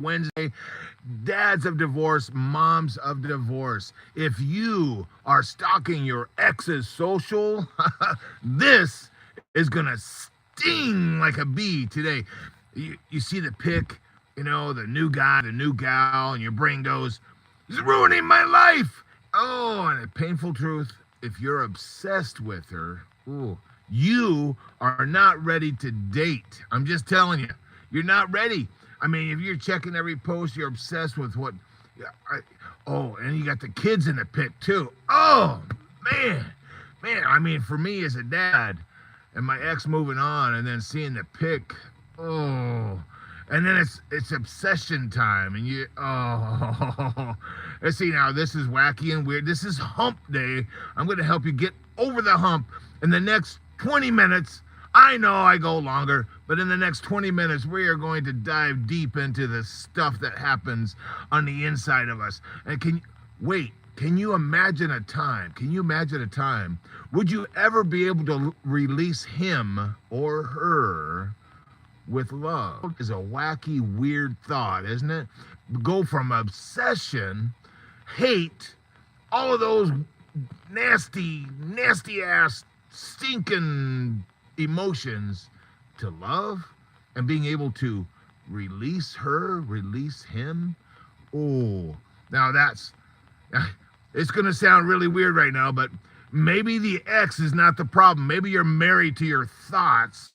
Wednesday. Dads of divorce, moms of divorce. If you are stalking your ex's social, this is going to sting like a bee today. You see the pic, the new guy, the new gal, and your brain goes, "It's ruining my life." Oh, and a painful truth, if you're obsessed with her, ooh, you are not ready to date. I'm just telling you, you're not ready. I mean, if you're checking every post, you're obsessed with what. And you got the kids in the pic too. Oh, man. I mean, for me as a dad, and my ex moving on, and then seeing the pic, oh, and then it's obsession time, and let's see now. This is wacky and weird. This is hump day. I'm going to help you get over the hump in the next 20 minutes. I know I go longer, but in the next 20 minutes, we are going to dive deep into the stuff that happens on the inside of us. And can you imagine a time? Would you ever be able to release him or her with love? Is a wacky, weird thought, isn't it? Go from obsession, hate, all of those nasty ass, stinking emotions, to love and being able to release her, release him. Oh, now it's going to sound really weird right now, but maybe the ex is not the problem. Maybe you're married to your thoughts,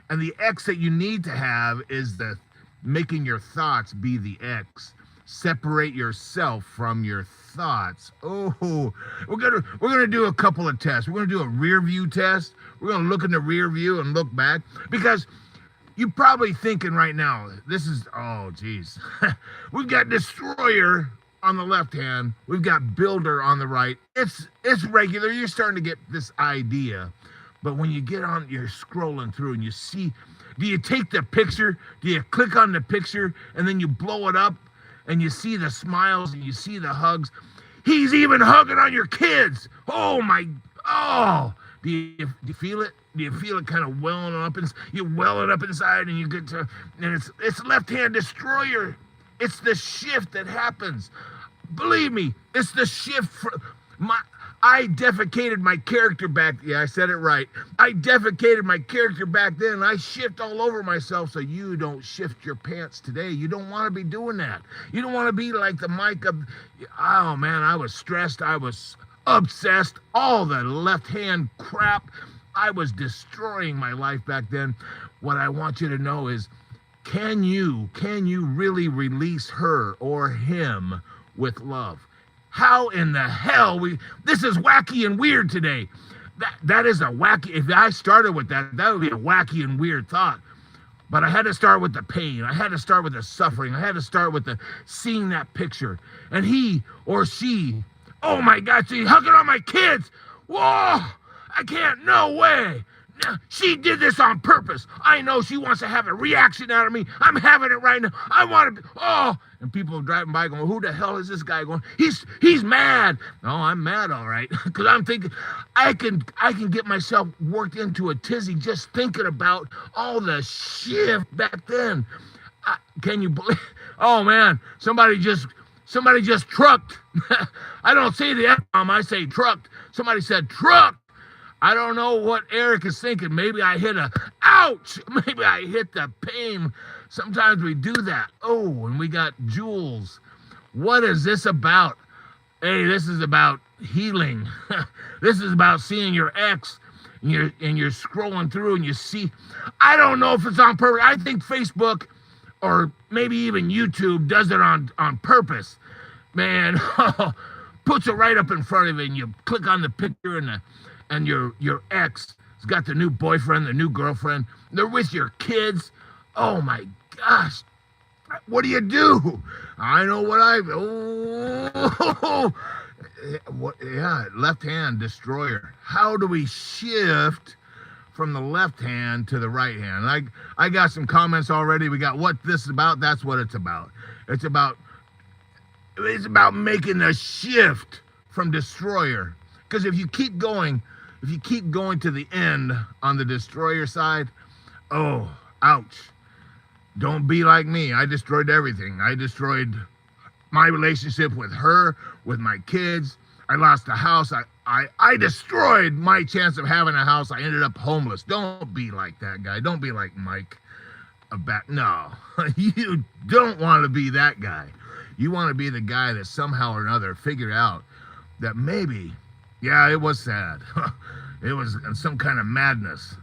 and the ex that you need to have is the making your thoughts be the ex. Separate yourself from your thoughts. Oh, we're gonna do a couple of tests. We're gonna do a rear view test. We're gonna look in the rear view and look back, because you're probably thinking right now, oh geez, we've got destroyer on the left hand, we've got builder on the right. It's regular. You're starting to get this idea, but when you get on, you're scrolling through and you see. Do you take the picture? Do you click on the picture and then you blow it up? And you see the smiles and you see the hugs. He's even hugging on your kids. Oh. Do you feel it? Do you feel it kind of welling up? You well it up inside, and you get to, and it's left-hand destroyer. It's the shift that happens. Believe me, it's the shift. I defecated my character back. Yeah, I said it right. I defecated my character back then. I shift all over myself, so you don't shift your pants today. You don't want to be doing that. You don't want to be like the Mike of, oh man, I was stressed. I was obsessed. All the left-hand crap. I was destroying my life back then. What I want you to know is, can you really release her or him with love? How in the hell this is wacky and weird today. That is a wacky, if I started with that would be a wacky and weird thought. But I had to start with the pain. I had to start with the suffering. I had to start with the seeing that picture. And he or she, oh my God, she's hugging on my kids. Whoa, I can't, no way. She did this on purpose. I know she wants to have a reaction out of me. I'm having it right now. I want to, and people are driving by going, who the hell is this guy going? He's mad. No, I'm mad, all right. Because I'm thinking, I can get myself worked into a tizzy just thinking about all the shift back then. Can you believe? Oh man, somebody just trucked. I don't say the F-bomb, I say trucked. Somebody said truck. I don't know what Eric is thinking. Maybe I hit ouch! Maybe I hit the pain. Sometimes we do that. Oh, and we got Jules. What is this about? Hey, this is about healing. This is about seeing your ex, and you're scrolling through and you see. I don't know if it's on purpose. I think Facebook or maybe even YouTube does it on purpose. Man, puts it right up in front of you, and you click on the picture, and your ex has got the new boyfriend, the new girlfriend. They're with your kids. Oh my gosh. What do you do? I know what left hand destroyer. How do we shift from the left hand to the right hand? I got some comments already. We got what this is about. That's what it's about. It's about making the shift from destroyer. Because if you keep going to the end on the destroyer side, oh, ouch. Don't be like me. I destroyed everything. I destroyed my relationship with her, with my kids. I lost a house. I destroyed my chance of having a house. I ended up homeless. Don't be like that guy. Don't be like Mike. No, you don't want to be that guy. You want to be the guy that somehow or another figured out that maybe, yeah, it was sad. It was some kind of madness.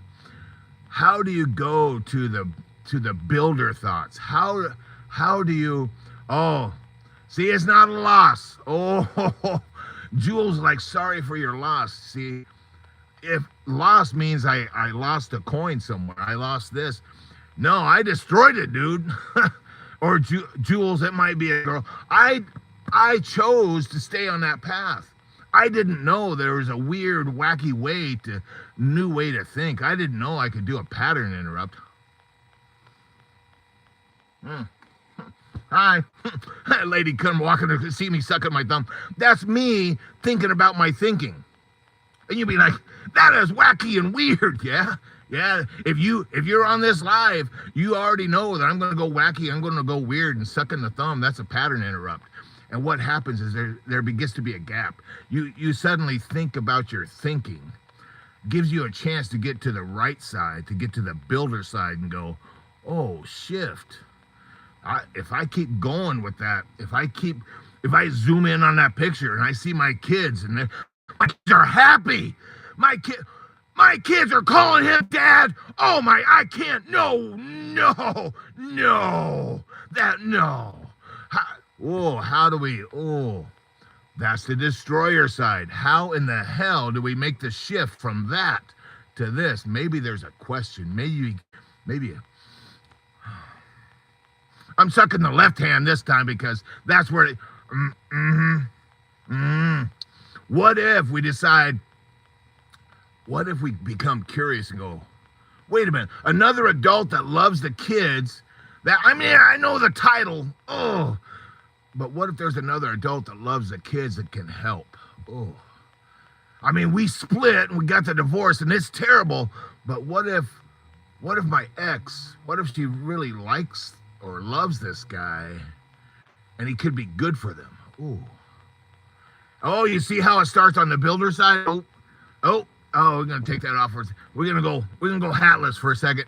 How do you go to the builder thoughts? How do you, oh, see, it's not a loss. Oh, Jules, like, sorry for your loss. See, if loss means I lost a coin somewhere, I lost this. No, I destroyed it, dude. Or Jules, it might be a girl. I chose to stay on that path. I didn't know there was a weird, wacky new way to think. I didn't know I could do a pattern interrupt. Hi. That lady come walking to see me sucking my thumb. That's me thinking about my thinking. And you'd be like, that is wacky and weird, yeah? Yeah, if you're on this live, you already know that I'm going to go wacky, I'm going to go weird and sucking the thumb. That's a pattern interrupt. And what happens is there begins to be a gap. You suddenly think about your thinking. Gives you a chance to get to the right side, to get to the builder side and go, oh, shift. If I keep going with that, if I zoom in on that picture and I see my kids and my kids are happy, my kids are calling him dad. Oh my, I can't, no. How do we, that's the destroyer side. How in the hell do we make the shift from that to this? Maybe there's a question. Maybe I'm sucking the left hand this time because that's where What if we decide, what if we become curious and go, wait a minute, another adult that loves the kids, I know the title, but what if there's another adult that loves the kids that can help? We split and we got the divorce and it's terrible, but what if my ex, what if she really likes or loves this guy and he could be good for them? You see how it starts on the builder side? We're gonna take that off. We're gonna go hatless for a second.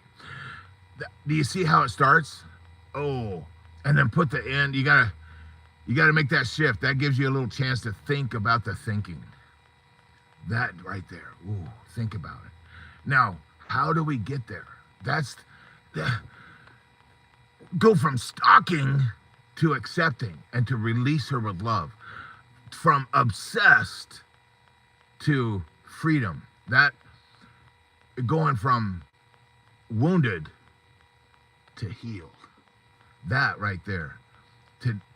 Do you see how it starts? And then put the end. You gotta make that shift. That gives you a little chance to think about the thinking. That right there. Think about it. Now, how do we get there? Go from stalking to accepting and to release her with love. From obsessed to freedom. That going from wounded to healed. That right there.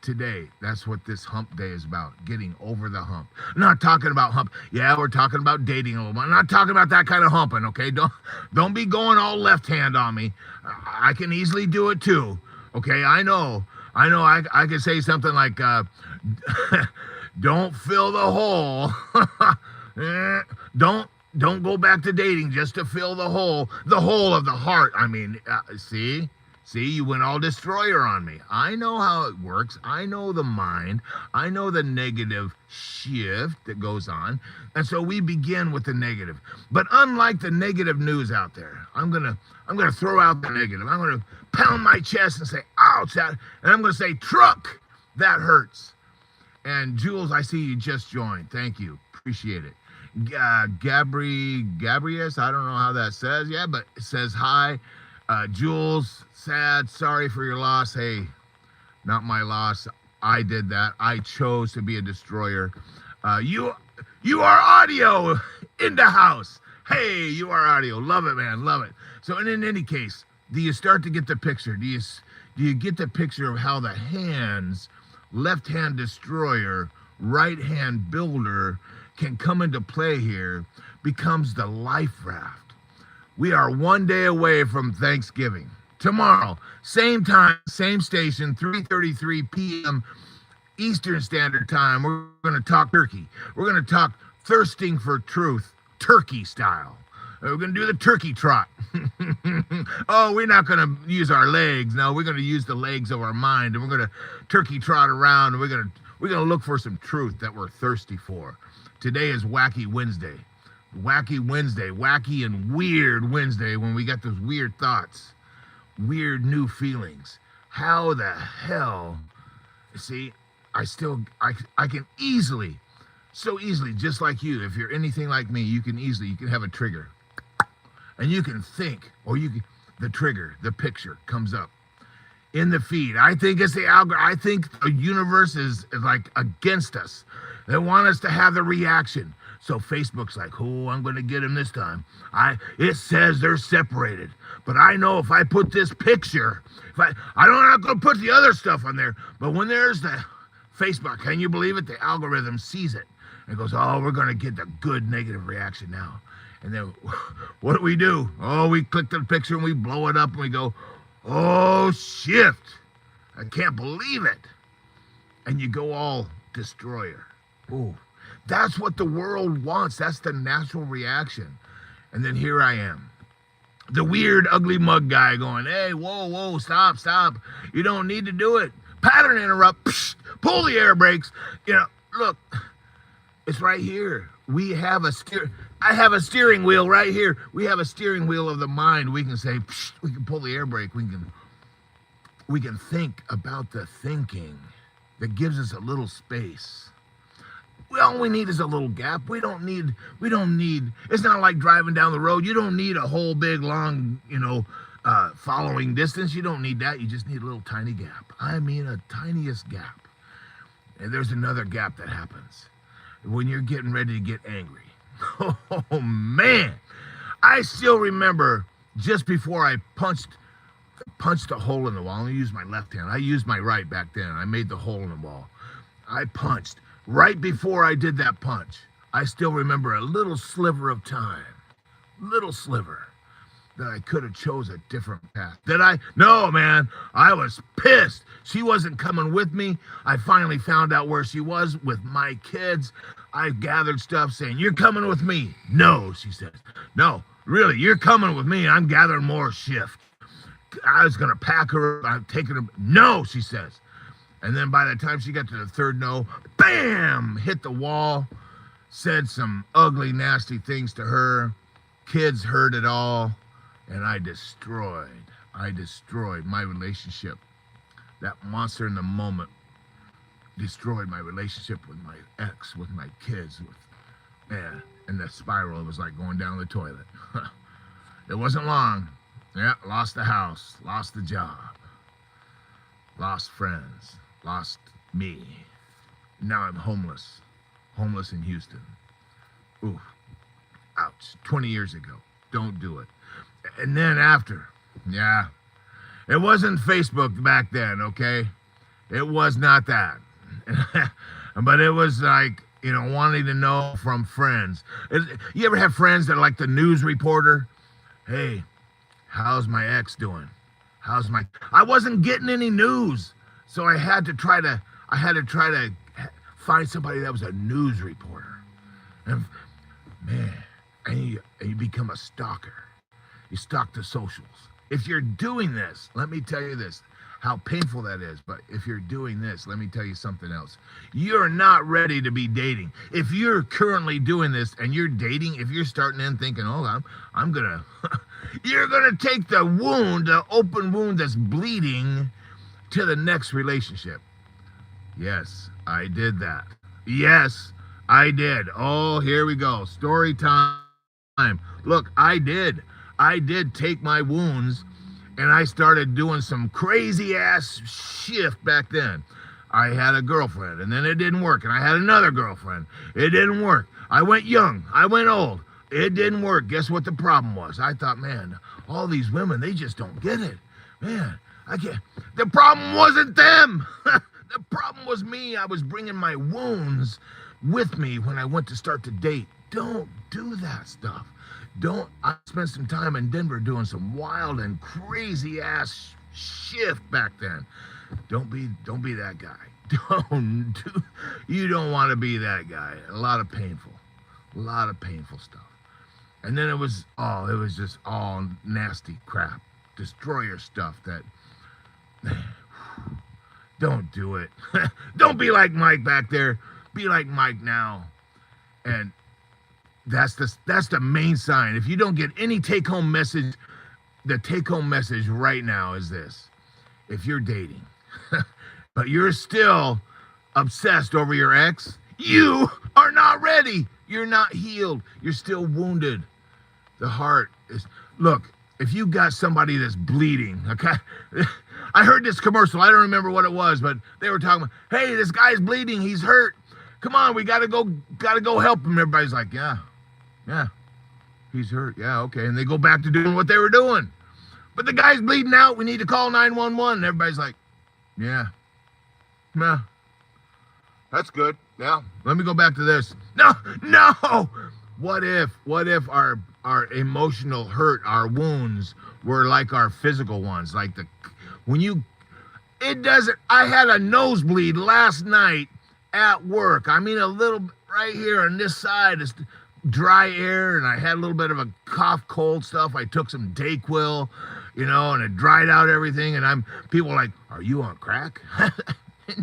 Today, that's what this hump day is about. Getting over the hump. I'm not talking about hump. Yeah, we're talking about dating a little bit. I'm not talking about that kind of humping, okay? Don't be going all left hand on me. I can easily do it too. Okay, I know. I can say something like, don't fill the hole. Don't go back to dating just to fill the hole of the heart. See, you went all destroyer on me. I know how it works. I know the mind. I know the negative shift that goes on. And so we begin with the negative. But unlike the negative news out there, I'm gonna throw out the negative. I'm gonna pound my chest and say, ouch, and I'm gonna say, truck, that hurts. And Jules, I see you just joined. Thank you. Appreciate it. Gabrius, I don't know how that says. Yeah, but it says hi. Jules, sad, sorry for your loss. Hey, not my loss. I did that. I chose to be a destroyer. You are audio in the house. Hey, you are audio. Love it, man. Love it. So, and in any case, do you start to get the picture? Do you get the picture of how the hands, left hand destroyer, right hand builder can come into play here, becomes the life raft. We are one day away from Thanksgiving. Tomorrow, same time, same station, 3:33 p.m. Eastern Standard Time. We're going to talk turkey. We're going to talk thirsting for truth, turkey style. We're going to do the turkey trot. Oh, we're not going to use our legs. No, we're going to use the legs of our mind, and we're going to turkey trot around, and we're going to look for some truth that we're thirsty for. Today is Wacky Wednesday. Wacky Wednesday, wacky and weird Wednesday, when we got those weird thoughts, weird new feelings. How the hell? See, I can easily, so easily, just like you, if you're anything like me, you can have a trigger. And you can think, or the trigger, the picture comes up in the feed. I think it's the algorithm. I think the universe is like against us. They want us to have the reaction. So Facebook's like, oh, I'm going to get him this time. It says they're separated. But I know if I put this picture, I'm not going to put the other stuff on there. But when there's the Facebook, can you believe it? The algorithm sees it. And goes, oh, we're going to get the good negative reaction now. And then what do? Oh, we click the picture and we blow it up and we go, oh, shift. I can't believe it. And you go all destroyer. Ooh, that's what the world wants. That's the natural reaction. And then here I am, the weird, ugly mug guy going, hey, whoa, stop. You don't need to do it. Pattern interrupt, psh, pull the air brakes. Look, it's right here. I have a steering wheel right here. We have a steering wheel of the mind. We can say, psh, we can pull the air brake. We can think about the thinking that gives us a little space. All we need is a little gap. We don't need, it's not like driving down the road. You don't need a whole big, long, following distance. You don't need that. You just need a little tiny gap. I mean, a tiniest gap. And there's another gap that happens when you're getting ready to get angry. Oh, man. I still remember just before I punched a hole in the wall. I used my left hand. I used my right back then. I made the hole in the wall. I punched. Right before I did that punch, I still remember a little sliver of time, that I could have chose a different path. No, man, I was pissed. She wasn't coming with me. I finally found out where she was with my kids. I gathered stuff saying, you're coming with me. No, she says. No, really, you're coming with me. I'm gathering more shift. I was going to pack her. I'm taking her. No, she says. And then by the time she got to the third no, bam, hit the wall, said some ugly, nasty things to her. Kids heard it all, and I destroyed my relationship. That monster in the moment destroyed my relationship with my ex, with my kids, and the spiral, it was like going down the toilet. It wasn't long. Yeah, lost the house, lost the job, lost friends. Lost me. Now I'm homeless in Houston. Ooh, ouch, 20 years ago. Don't do it. And then after, yeah, it wasn't Facebook back then, okay? It was not that. But it was like, wanting to know from friends. You ever have friends that are like the news reporter? Hey, how's my ex doing? I wasn't getting any news. So I had to try to find somebody that was a news reporter. And man, you become a stalker. You stalk the socials. If you're doing this, let me tell you this, how painful that is. But if you're doing this, let me tell you something else. You're not ready to be dating. If you're currently doing this and you're dating, if you're starting in thinking, oh, I'm gonna, you're gonna take the open wound that's bleeding to the next relationship. Yes, I did that. Yes, I did. Oh, here we go. Story time. Look, I did take my wounds and I started doing some crazy ass shift back then. I had a girlfriend and then it didn't work. And I had another girlfriend. It didn't work. I went young. I went old. It didn't work. Guess what the problem was? I thought, man, all these women, they just don't get it. Man, I can't. The problem wasn't them. The problem was me. I was bringing my wounds with me when I went to start to date. Don't do that stuff. I spent some time in Denver doing some wild and crazy ass shift back then. Don't be that guy. You don't want to be that guy. A lot of painful stuff. And then it was just all nasty crap, destroyer stuff that, don't do it. Don't be like Mike back there. Be like Mike now. And that's the main sign. If you don't get any take-home message, the take-home message right now is this. If you're dating, but you're still obsessed over your ex, you are not ready. You're not healed. You're still wounded. The heart is, look, if you got somebody that's bleeding, okay? I heard this commercial. I don't remember what it was, but they were talking about, hey, this guy's bleeding. He's hurt. Come on, we gotta go help him. Everybody's like, yeah, he's hurt. Yeah, okay. And they go back to doing what they were doing. But the guy's bleeding out. We need to call 911. And everybody's like, yeah, that's good. Yeah, let me go back to this. No. What if our emotional hurt, our wounds were like our physical ones? Like I had a nosebleed last night at work. I mean, a little right here on this side is dry air, and I had a little bit of a cough, cold stuff. I took some Dayquil, and it dried out everything. And people are like, are you on crack?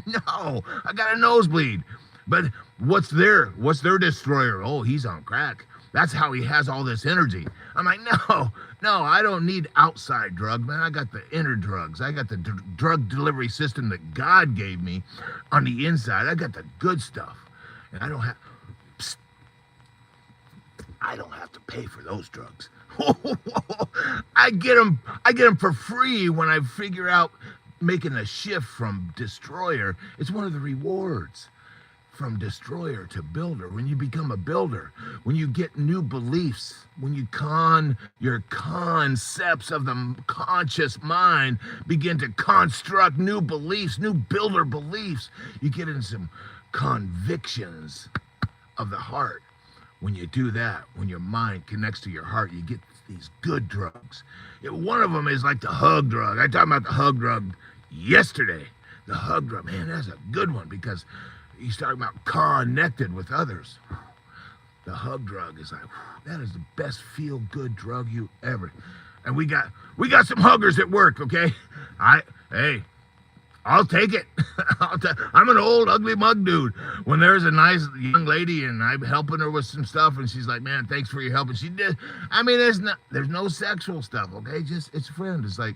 No, I got a nosebleed. But what's their destroyer? Oh, he's on crack. That's how he has all this energy. I'm like, no, I don't need outside drug, man. I got the inner drugs. I got the drug delivery system that God gave me on the inside. I got the good stuff. And I don't have to pay for those drugs. I get them for free when I figure out making a shift from destroyer. It's one of the rewards. From destroyer to builder. When you become a builder, when you get new beliefs, when your concepts of the conscious mind begin to construct new beliefs, new builder beliefs, you get in some convictions of the heart. When you do that, when your mind connects to your heart, you get these good drugs. One of them is like the hug drug. I talked about the hug drug yesterday. The hug drug, man, that's a good one because he's talking about connected with others. The hug drug is like, that is the best feel-good drug you ever. And we got some huggers at work, okay? I'll take it. I'm an old ugly mug dude. When there's a nice young lady and I'm helping her with some stuff, and she's like, man, thanks for your help. And she did. I mean, there's no sexual stuff, okay? Just it's friend. It's like,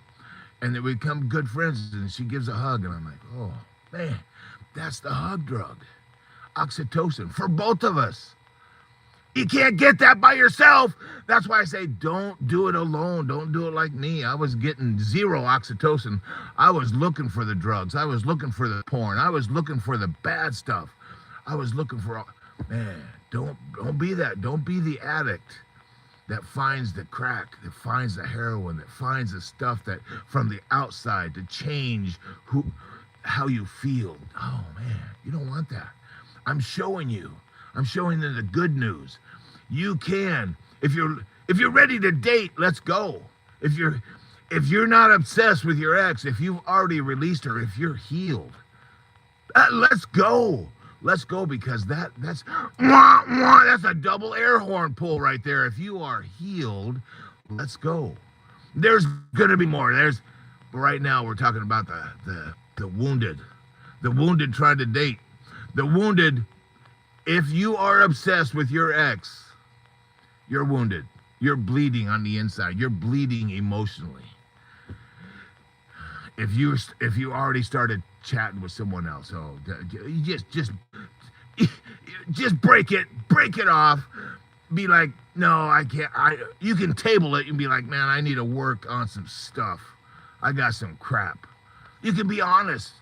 and then we become good friends, and she gives a hug, and I'm like, oh man. That's the hug drug. Oxytocin for both of us. You can't get that by yourself. That's why I say don't do it alone. Don't do it like me. I was getting zero oxytocin. I was looking for the drugs. I was looking for the porn. I was looking for the bad stuff. I was looking for, man, don't be that. Don't be the addict that finds the crack, that finds the heroin, that finds the stuff that from the outside to change how you feel. Oh man, you don't want that. I'm showing them the good news. You can, if you're ready to date, let's go. If you're not obsessed with your ex, if you've already released her, if you're healed, let's go. Let's go, because that's a double air horn pull right there. If you are healed, let's go. There's gonna be more. Right now we're talking about the wounded trying to date. The wounded, if you are obsessed with your ex, you're wounded. You're bleeding on the inside. You're bleeding emotionally. If you already started chatting with someone else, you just break it off. Be like, no, I can't. You can table it and be like, man, I need to work on some stuff. I got some crap. You can be honest.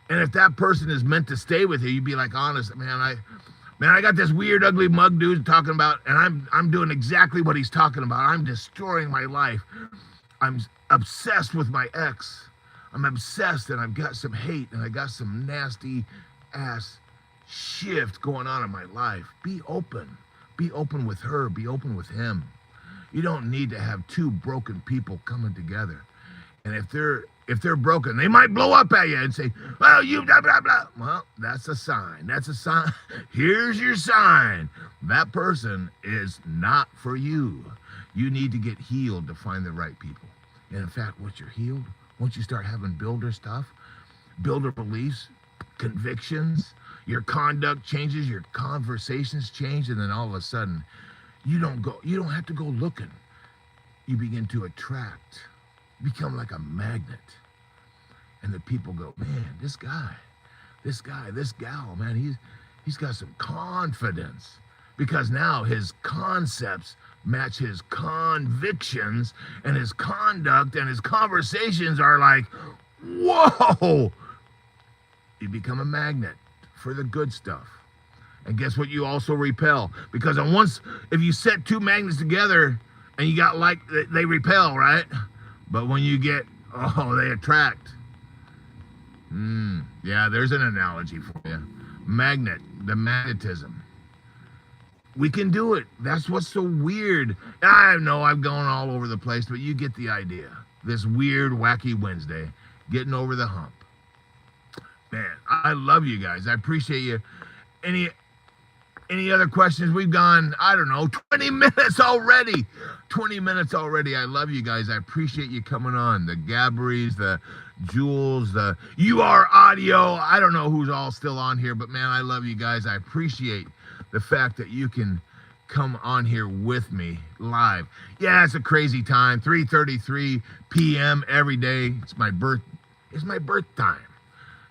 And if that person is meant to stay with you, you'd be like, honest, man, I got this weird, ugly mug dude talking about, and I'm doing exactly what he's talking about. I'm destroying my life. I'm obsessed with my ex. I'm obsessed, and I've got some hate, and I got some nasty ass shift going on in my life. Be open. Be open with her. Be open with him. You don't need to have two broken people coming together. And if if they're broken, they might blow up at you and say, well, you blah, blah, blah. Well, that's a sign. That's a sign. Here's your sign. That person is not for you. You need to get healed to find the right people. And in fact, once you're healed, once you start having builder stuff, builder beliefs, convictions, your conduct changes, your conversations change, and then all of a sudden, you don't have to go looking. You begin to attract, become like a magnet. And the people go, man, this guy, this gal, man, he's got some confidence. Because now his concepts match his convictions, and his conduct and his conversations are like, whoa! You become a magnet for the good stuff. And guess what? You also repel. Because if you set two magnets together and you got like, they repel, right? But when you get, they attract. Yeah, there's an analogy for you. Magnet, the magnetism. We can do it. That's what's so weird. I know I'm going all over the place, but you get the idea. This weird, wacky Wednesday, getting over the hump. Man, I love you guys. I appreciate you. Any other questions? We've gone, I don't know, 20 minutes already. 20 minutes already. I love you guys. I appreciate you coming on. The Gabries, the Jules, the UR Audio. I don't know who's all still on here, but man, I love you guys. I appreciate the fact that you can come on here with me live. Yeah, it's a crazy time. 3:33 p.m. every day. It's my birth time.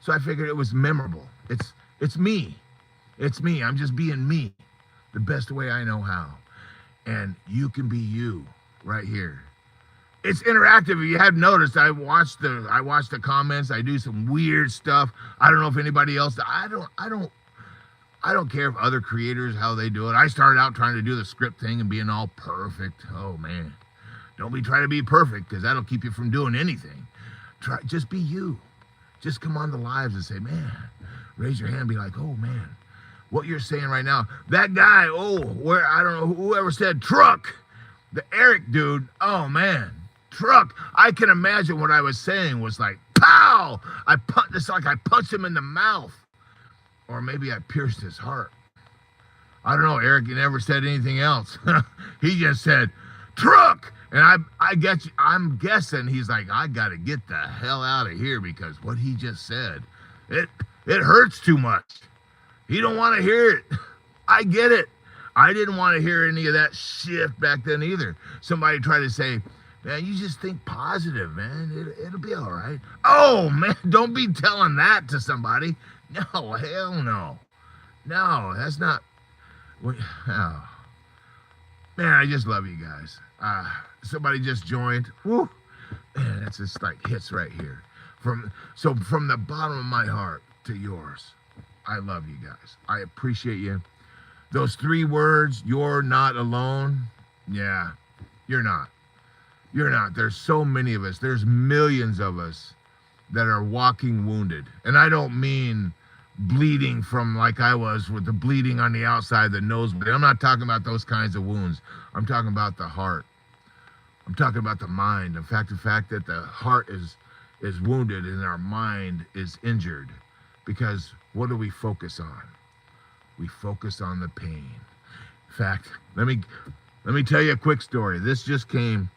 So I figured it was memorable. It's me. It's me. I'm just being me the best way I know how. And you can be you right here. It's interactive. If you have noticed, I watched the comments. I do some weird stuff. I don't know if anybody else. I don't care if other creators, how they do it. I started out trying to do the script thing and being all perfect. Oh man, don't be trying to be perfect, because that'll keep you from doing anything. Just be you. Just come on the lives and say, man, raise your hand, be like, oh man, what you're saying right now. That guy, I don't know, whoever said truck, the Eric dude, oh man, truck. I can imagine what I was saying was like, pow! It's like I punched him in the mouth. Or maybe I pierced his heart. I don't know, Eric, he never said anything else. He just said, truck! And I'm guessing he's like, I gotta get the hell out of here, because what he just said, it hurts too much. He don't want to hear it. I get it. I didn't want to hear any of that shit back then either. Somebody tried to say, man, you just think positive, man. It'll be all right. Oh, man, don't be telling that to somebody. No, hell no. No, that's not. Oh. Man, I just love you guys. Somebody just joined. Woo. Man, that's just like hits right here. From the bottom of my heart to yours, I love you guys. I appreciate you. Those 3 words, you're not alone. Yeah, you're not. You're not. There's so many of us. There's millions of us that are walking wounded. And I don't mean bleeding from like I was with the bleeding on the outside, the nosebleed. I'm not talking about those kinds of wounds. I'm talking about the heart. I'm talking about the mind. In fact, the fact that the heart is wounded and our mind is injured. Because what do we focus on? We focus on the pain. In fact, let me tell you a quick story. This just came.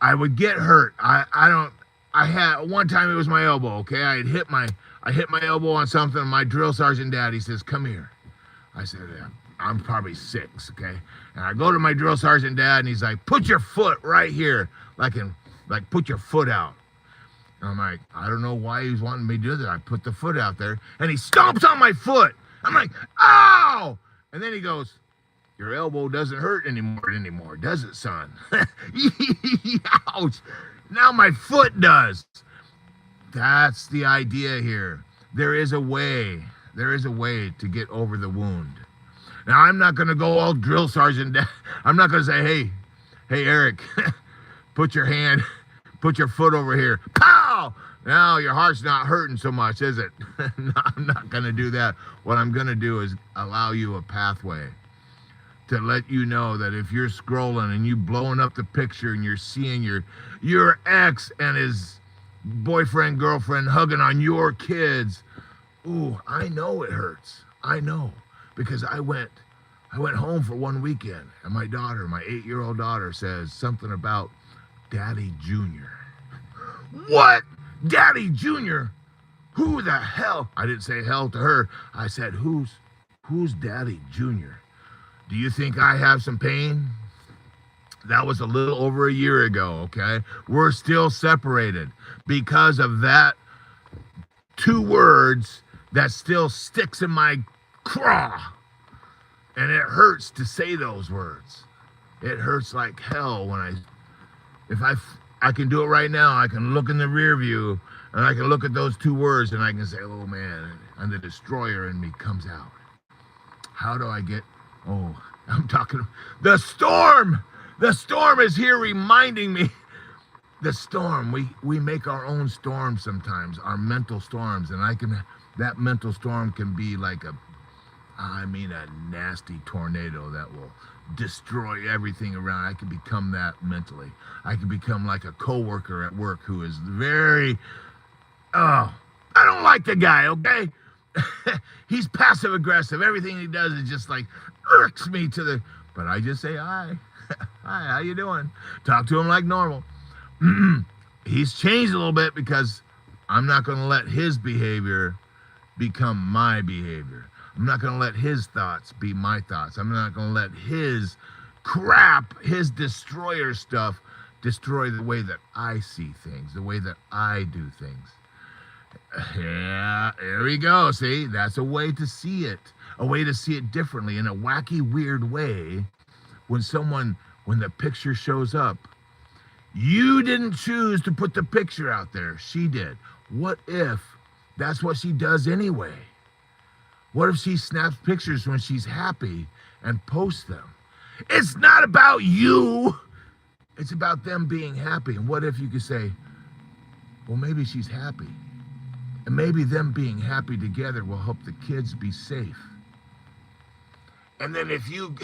I would get hurt. I had one time, it was my elbow, okay? I hit my elbow on something. My drill sergeant dad, he says, come here. I said, yeah, I'm probably 6, okay? And I go to my drill sergeant dad, and he's like, put your foot right here. Like put your foot out. And I'm like, I don't know why he's wanting me to do that. I put the foot out there, and he stomps on my foot. I'm like, ow! And then he goes, your elbow doesn't hurt anymore, does it, son? Ouch. Now my foot does. That's the idea here. There is a way. There is a way to get over the wound. Now, I'm not going to go all drill sergeant. I'm not going to say, hey, Eric, put your foot over here. Pow! Now your heart's not hurting so much, is it? No, I'm not going to do that. What I'm going to do is allow you a pathway to let you know that if you're scrolling and you blowing up the picture and you're seeing your ex and his boyfriend, girlfriend hugging on your kids. Ooh, I know it hurts. I know, because I went home for one weekend, and my daughter, my 8-year-old daughter, says something about Daddy Junior. What? Daddy Junior? Who the hell? I didn't say hell to her. I said, who's Daddy Junior? Do you think I have some pain? That was a little over a year ago, okay? We're still separated because of that 2 words that still sticks in my craw. And it hurts to say those words. It hurts like hell when if I can do it right now. I can look in the rear view and I can look at those 2 words and I can say, oh man, and the destroyer in me comes out. How do I get, I'm talking, the storm! The storm is here reminding me. The storm, we make our own storms sometimes, our mental storms, and that mental storm can be like a nasty tornado that will destroy everything around. I can become that mentally. I can become like a coworker at work who is I don't like the guy, okay? He's passive aggressive. Everything he does is just like irks me but I just say hi. Hi, how you doing? Talk to him like normal. He's changed a little bit because I'm not going to let his behavior become my behavior. I'm not going to let his thoughts be my thoughts. I'm not going to let his crap, his destroyer stuff, destroy the way that I see things, the way that I do things. Yeah, there we go. See, that's a way to see it differently in a wacky, weird way. When the picture shows up, you didn't choose to put the picture out there. She did. What if that's what she does anyway? What if she snaps pictures when she's happy and posts them? It's not about you. It's about them being happy. And what if you could say, well, maybe she's happy. And maybe them being happy together will help the kids be safe. And then if you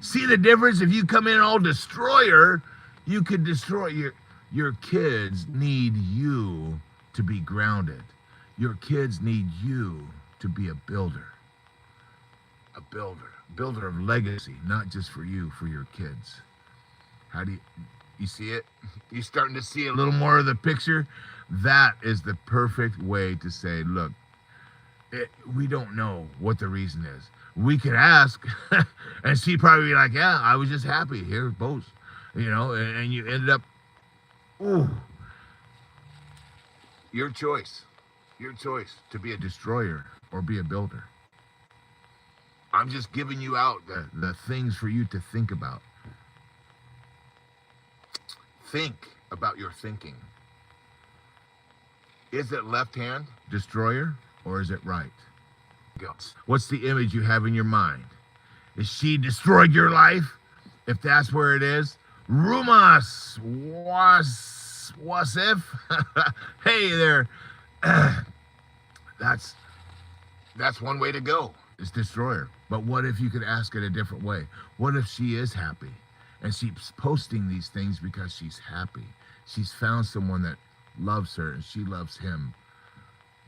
see the difference, if you come in all destroyer, you could destroy your kids need you to be grounded. Your kids need you to be a builder. A builder of legacy, not just for you, for your kids. How do you see it? You starting to see a little more of the picture? That is the perfect way to say, look, we don't know what the reason is. We could ask, and she'd probably be like, yeah, I was just happy here, both, and you ended up, your choice to be a destroyer or be a builder. I'm just giving you out the things for you to think about. Think about your thinking. Is it left hand, destroyer, or is it right? What's the image you have in your mind? Is she destroyed your life? If that's where it is, Rumas Wasif. Hey there. That's one way to go. Is destroyer. But what if you could ask it a different way? What if she is happy and she's posting these things because she's happy? She's found someone that loves her and she loves him,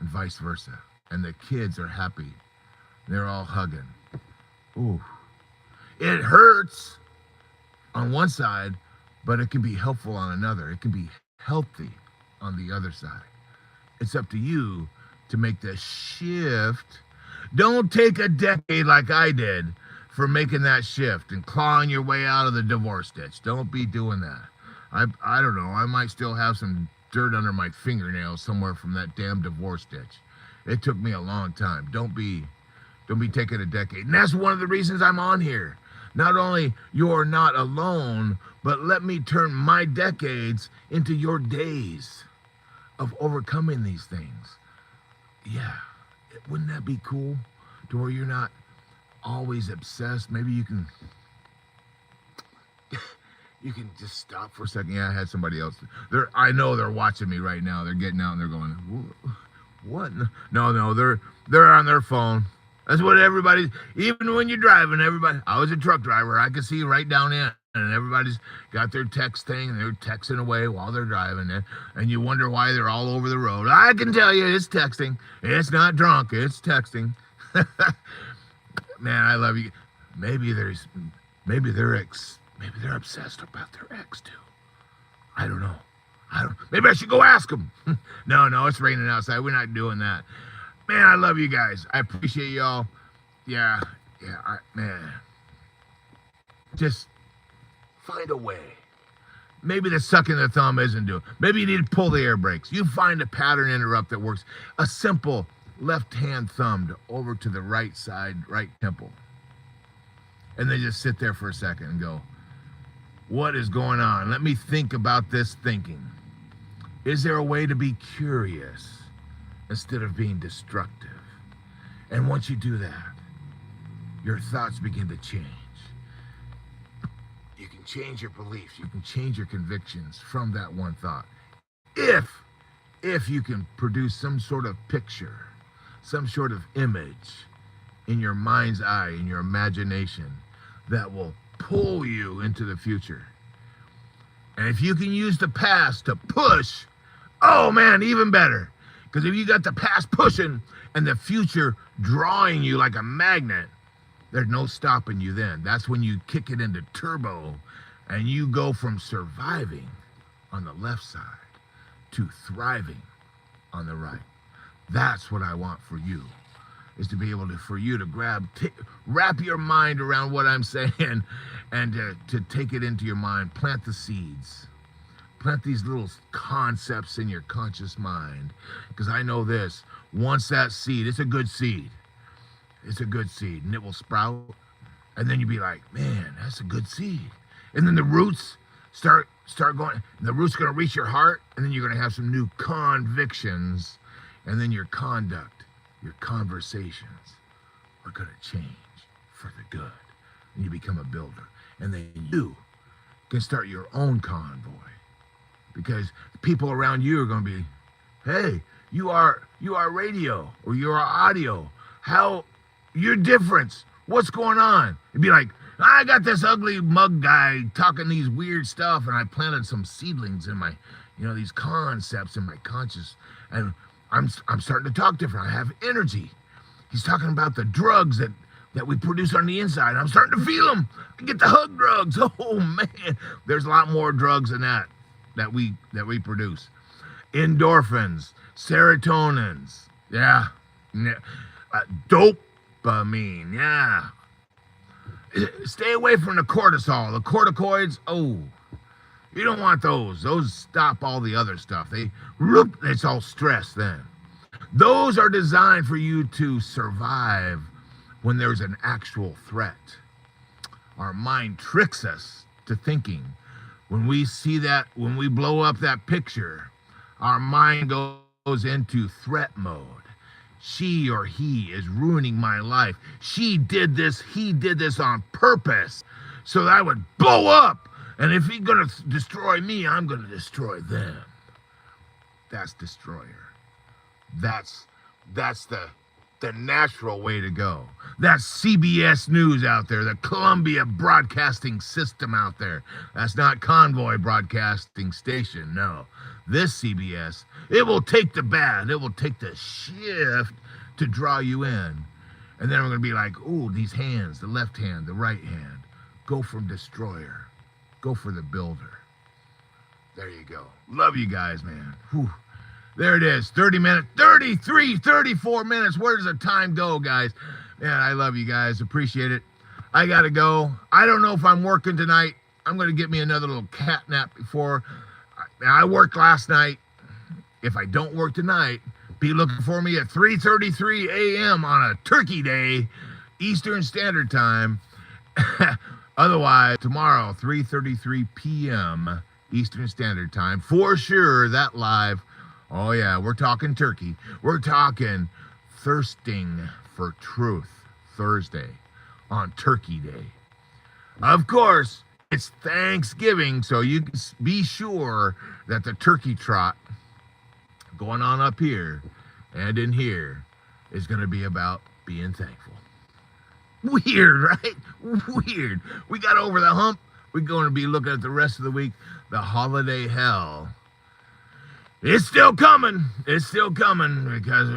and vice versa. And the kids are happy. They're all hugging. Ooh. It hurts on one side, but it can be helpful on another. It can be healthy on the other side. It's up to you to make the shift. Don't take a decade like I did for making that shift and clawing your way out of the divorce ditch. Don't be doing that. I don't know. I might still have some dirt under my fingernails somewhere from that damn divorce ditch. It took me a long time. Don't be taking a decade. And that's one of the reasons I'm on here. Not only you're not alone, but let me turn my decades into your days of overcoming these things. Yeah, wouldn't that be cool? To where you're not always obsessed. Maybe you can just stop for a second. Yeah, I had somebody else. I know they're watching me right now. They're getting out and they're going, what? No, they're on their phone. That's what everybody, even when you're driving, everybody, I was a truck driver. I could see right down in. and everybody's got their text thing, and they're texting away while they're driving, and you wonder why they're all over the road. I can tell you, it's texting. It's not drunk. It's texting. Man, I love you. Maybe they're obsessed about their ex too. I don't know. Maybe I should go ask them. No, it's raining outside. We're not doing that. Man, I love you guys. I appreciate y'all. Yeah, man. Just find a way. Maybe the sucking the thumb isn't doing. Maybe you need to pull the air brakes. You find a pattern interrupt that works. A simple left hand thumb over to the right side, right temple. And then just sit there for a second and go, what is going on? Let me think about this thinking. Is there a way to be curious instead of being destructive? And once you do that, your thoughts begin to change. You can change your beliefs. You can change your convictions from that one thought. If you can produce some sort of picture, some sort of image in your mind's eye, in your imagination, that will pull you into the future. And if you can use the past to push, oh man, even better. Because if you got the past pushing and the future drawing you like a magnet, there's no stopping you then. That's when you kick it into turbo and you go from surviving on the left side to thriving on the right. That's what I want for you, is to be able for you to wrap your mind around what I'm saying and to take it into your mind, plant the seeds. Plant these little concepts in your conscious mind. Because I know this, once that seed, it's a good seed. It's a good seed, and it will sprout. And then you'll be like, man, that's a good seed. And then the roots start going, and the roots going to reach your heart, and then you're going to have some new convictions, and then your conduct, your conversations are going to change for the good. And you become a builder. And then you can start your own convoy. Because people around you are going to be, hey, you are radio, or you are audio. How, you're different. What's going on? It'd be like, I got this ugly mug guy talking these weird stuff, and I planted some seedlings in my, these concepts in my conscious, and I'm starting to talk different. I have energy. He's talking about the drugs that we produce on the inside. I'm starting to feel them. I get the hug drugs. Oh man, there's a lot more drugs than that we produce. Endorphins, serotonins, yeah, dopamine, yeah. Stay away from the cortisol, the corticoids. Oh, you don't want those. Those stop all the other stuff. It's all stress then. Those are designed for you to survive when there's an actual threat. Our mind tricks us to thinking. When we see that, when we blow up that picture, our mind goes into threat mode. She or he is ruining my life. She did this, he did this on purpose so that I would blow up. And if he's going to destroy me, I'm going to destroy them. That's destroyer. That's the natural way to go. That's CBS News out there, the Columbia Broadcasting System out there. That's not Convoy Broadcasting Station, no. This CBS, it will take the bad, it will take the shift to draw you in. And then we're going to be like, ooh, these hands, the left hand, the right hand. Go from destroyer. Go for the builder. There you go. Love you guys, man. Whew. There it is, 30 minutes, 33, 34 minutes. Where does the time go, guys? Man, I love you guys. Appreciate it. I got to go. I don't know if I'm working tonight. I'm going to get me another little cat nap before. I worked last night. If I don't work tonight, be looking for me at 3:33 a.m. on a turkey day, Eastern Standard Time. Otherwise, tomorrow, 3:33 p.m. Eastern Standard Time. For sure, that live. Oh yeah, we're talking turkey. We're talking thirsting for truth Thursday on Turkey Day. Of course, it's Thanksgiving, so you can be sure that the turkey trot going on up here and in here is going to be about being thankful. Weird, right? Weird. We got over the hump. We're going to be looking at the rest of the week. The holiday hell. It's still coming. It's still coming because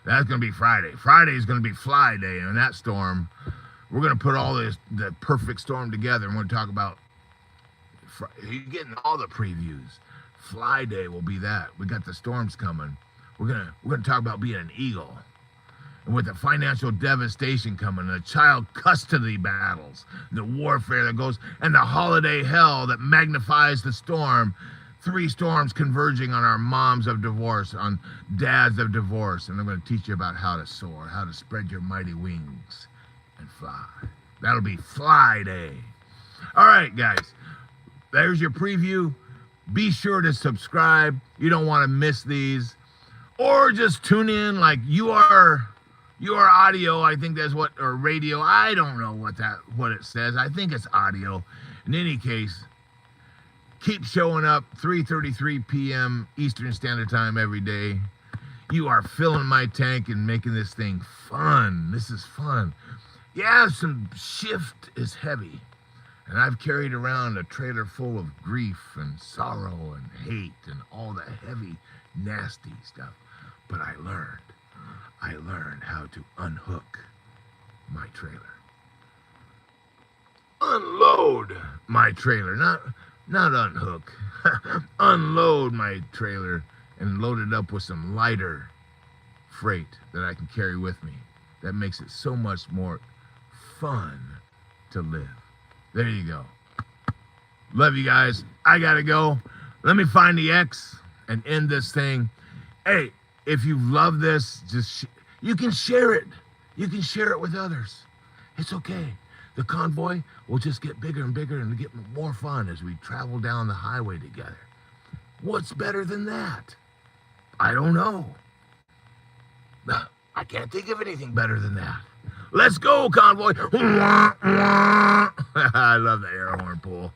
that's going to be Friday. Friday is going to be Fly Day, and that storm, we're going to put all the perfect storm together. And we're going to talk about, you're getting all the previews. Fly Day will be that. We got the storms coming. We're gonna talk about being an eagle, and with the financial devastation coming, the child custody battles, the warfare that goes, and the holiday hell that magnifies the storm. 3 storms converging on our moms of divorce, on dads of divorce, and I'm going to teach you about how to soar, how to spread your mighty wings and fly. That'll be Fly Day. All right, guys, there's your preview. Be sure to subscribe. You don't want to miss these. Or just tune in like you are audio. I think that's what, or radio. I don't know what it says. I think it's audio. In any case, keep showing up 3:33 p.m. Eastern Standard Time every day. You are filling my tank and making this thing fun. This is fun. Yeah, some shift is heavy. And I've carried around a trailer full of grief and sorrow and hate and all the heavy, nasty stuff. But I learned how to unhook my trailer. Unload my trailer, not unhook. Unload my trailer and load it up with some lighter freight that I can carry with me. That makes it so much more fun to live. There you go. Love you guys. I gotta go. Let me find the X and end this thing. Hey, if you love this, you can share it. You can share it with others. It's okay. The convoy will just get bigger and bigger and get more fun as we travel down the highway together. What's better than that? I don't know. I can't think of anything better than that. Let's go, convoy. I love the air horn pull.